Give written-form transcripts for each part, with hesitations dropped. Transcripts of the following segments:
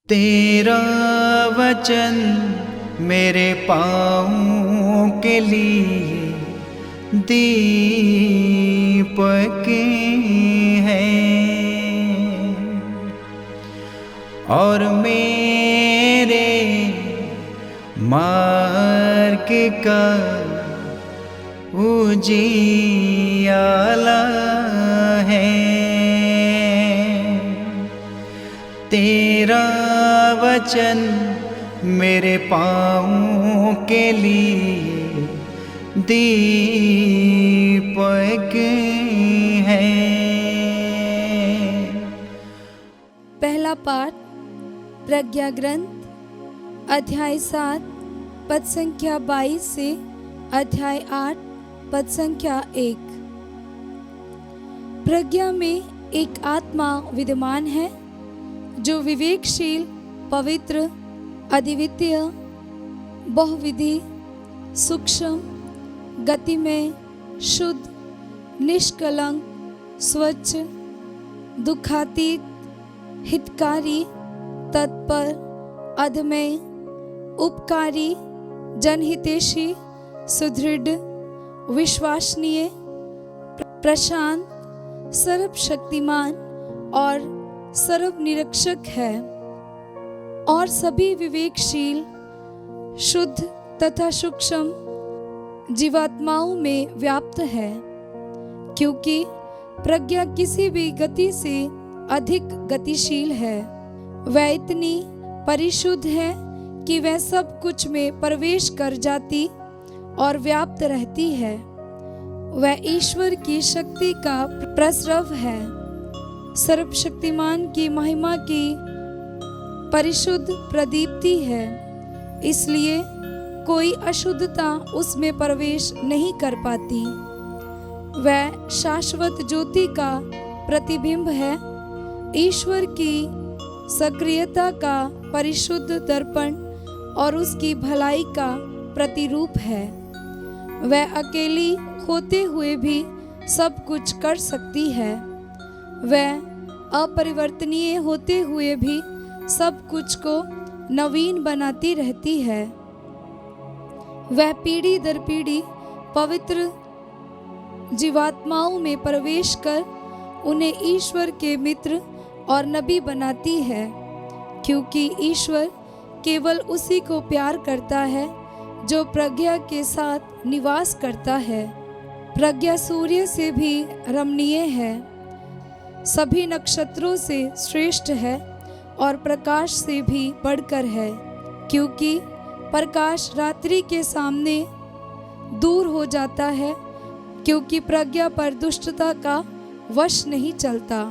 तेरा वचन मेरे पाँवों के लिए दीपक है और मेरे मार्ग का उजियाला है। तेरा वचन मेरे पाँवों के लिए दीपक है। पहला पाठ प्रज्ञा ग्रंथ अध्याय 7 पद संख्या 22 से अध्याय 8 पद संख्या 1। प्रज्ञा में एक आत्मा विद्यमान है जो विवेकशील, पवित्र, अद्वितीय, बहुविधि, सूक्ष्म, गतिमय, शुद्ध, निष्कलंक, स्वच्छ, दुखातीत, हितकारी, तत्पर, अधमय, उपकारी, जनहितैषी, सुदृढ़, विश्वसनीय, प्रशांत, सर्वशक्तिमान और सर्वनिरीक्षक है और सभी विवेकशील, शुद्ध तथा सूक्ष्म जीवात्माओं में व्याप्त है, क्योंकि प्रज्ञा किसी भी गति से अधिक गतिशील है। वह इतनी परिशुद्ध है कि वह सब कुछ में प्रवेश कर जाती और व्याप्त रहती है। वह ईश्वर की शक्ति का प्रस्रव है, सर्वशक्तिमान की महिमा की परिशुद्ध प्रदीप्ति है, इसलिए कोई अशुद्धता उसमें प्रवेश नहीं कर पाती। वह शाश्वत ज्योति का प्रतिबिंब है, ईश्वर की सक्रियता का परिशुद्ध दर्पण और उसकी भलाई का प्रतिरूप है। वह अकेली होते हुए भी सब कुछ कर सकती है। वह अपरिवर्तनीय होते हुए भी सब कुछ को नवीन बनाती रहती है। वह पीढ़ी दर पीढ़ी पवित्र जीवात्माओं में प्रवेश कर उन्हें ईश्वर के मित्र और नबी बनाती है, क्योंकि ईश्वर केवल उसी को प्यार करता है जो प्रज्ञा के साथ निवास करता है। प्रज्ञा सूर्य से भी रमणीय है, सभी नक्षत्रों से श्रेष्ठ है और प्रकाश से भी बढ़कर है, क्योंकि प्रकाश रात्रि के सामने दूर हो जाता है, क्योंकि प्रज्ञा पर दुष्टता का वश नहीं चलता।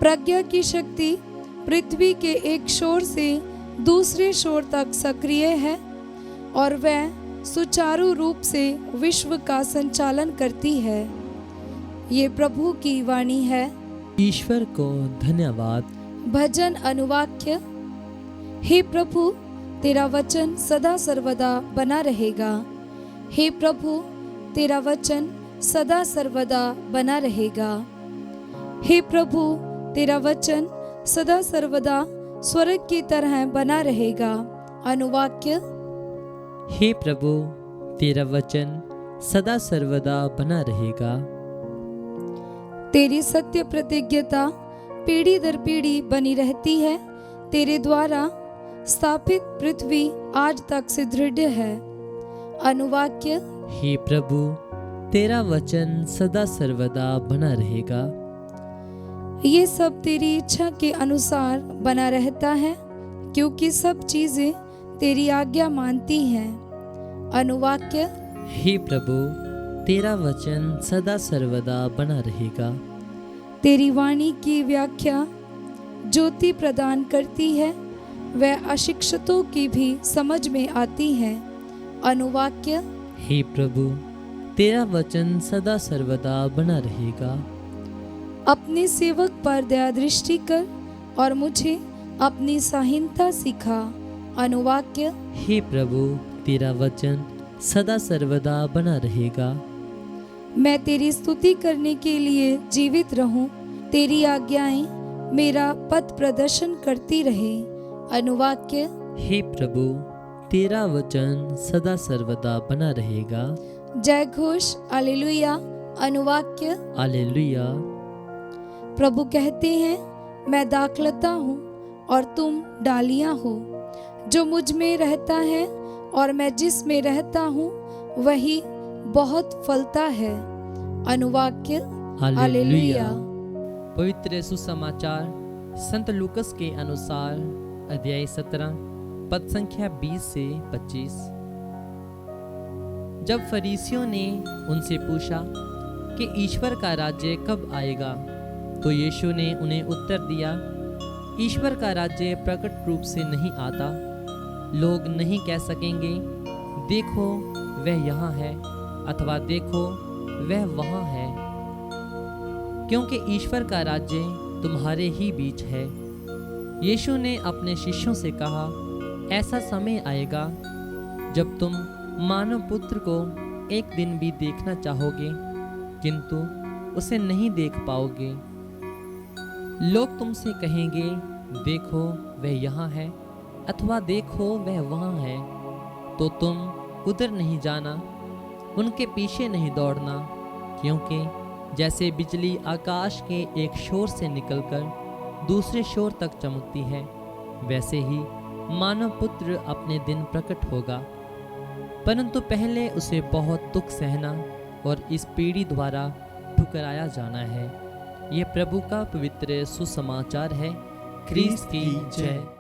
प्रज्ञा की शक्ति पृथ्वी के एक छोर से दूसरे छोर तक सक्रिय है और वह सुचारू रूप से विश्व का संचालन करती है। ये प्रभु की वाणी है। ईश्वर को धन्यवाद। भजन अनुवाक्य। हे प्रभु, तेरा वचन सदा सर्वदा बना रहेगा। हे प्रभु, तेरा वचन सदा सर्वदा बना रहेगा। हे प्रभु, तेरा वचन सदा सर्वदा स्वर्ग की तरह बना रहेगा। अनुवाक्य। हे प्रभु, तेरा वचन सदा सर्वदा बना रहेगा। तेरी सत्य प्रतिज्ञता पीढ़ी दर पीढ़ी बनी रहती है। तेरे द्वारा स्थापित पृथ्वी आज तक सुदृढ़ है। अनुवाक्य। हे प्रभु, तेरा वचन सदा सर्वदा बना रहेगा। ये सब तेरी इच्छा के अनुसार बना रहता है, क्योंकि सब चीजें तेरी आज्ञा मानती हैं। अनुवाक्य। हे प्रभु, तेरा वचन सदा सर्वदा बना रहेगा। तेरी वाणी की व्याख्या ज्योति प्रदान करती है, वह अशिक्षितों की भी समझ में आती है। अनुवाक्य। हे प्रभु, तेरा वचन सदा सर्वदा बना रहेगा। अपने सेवक पर दया दृष्टि कर और मुझे अपनी साहिंता सिखा। अनुवाक्य। हे प्रभु, तेरा वचन सदा सर्वदा बना रहेगा। मैं तेरी स्तुति करने के लिए जीवित रहूं, तेरी आज्ञाएं मेरा पथ प्रदर्शन करती रहे। अनुवाक्य। हे प्रभु, तेरा वचन सदा सर्वदा बना रहेगा। जय घोष हालेलुया। अनुवाक्य। हालेलुया। प्रभु कहते हैं, मैं दाखलता हूँ और तुम डालियाँ हो। जो मुझ में रहता है और मैं जिस में रहता हूँ वही बहुत फलता है। अनुवाक्य। हालेलुया। पवित्र सुसमाचार संत लूकस के अनुसार अध्याय 17 पद संख्या 20 से 25। जब फरीसियों ने उनसे पूछा कि ईश्वर का राज्य कब आएगा, तो यीशु ने उन्हें उत्तर दिया, ईश्वर का राज्य प्रकट रूप से नहीं आता। लोग नहीं कह सकेंगे, देखो वह यहाँ है, अथवा देखो वह वहाँ है, क्योंकि ईश्वर का राज्य तुम्हारे ही बीच है। यीशु ने अपने शिष्यों से कहा, ऐसा समय आएगा जब तुम मानव पुत्र को एक दिन भी देखना चाहोगे, किंतु उसे नहीं देख पाओगे। लोग तुमसे कहेंगे, देखो वह यहाँ है, अथवा देखो वह वहाँ है, तो तुम उधर नहीं जाना, उनके पीछे नहीं दौड़ना, क्योंकि जैसे बिजली आकाश के एक शोर से निकलकर दूसरे शोर तक चमकती है, वैसे ही मानव पुत्र अपने दिन प्रकट होगा। परंतु पहले उसे बहुत दुख सहना और इस पीढ़ी द्वारा ठुकराया जाना है। यह प्रभु का पवित्र सुसमाचार है। ख्रीस्त की जय।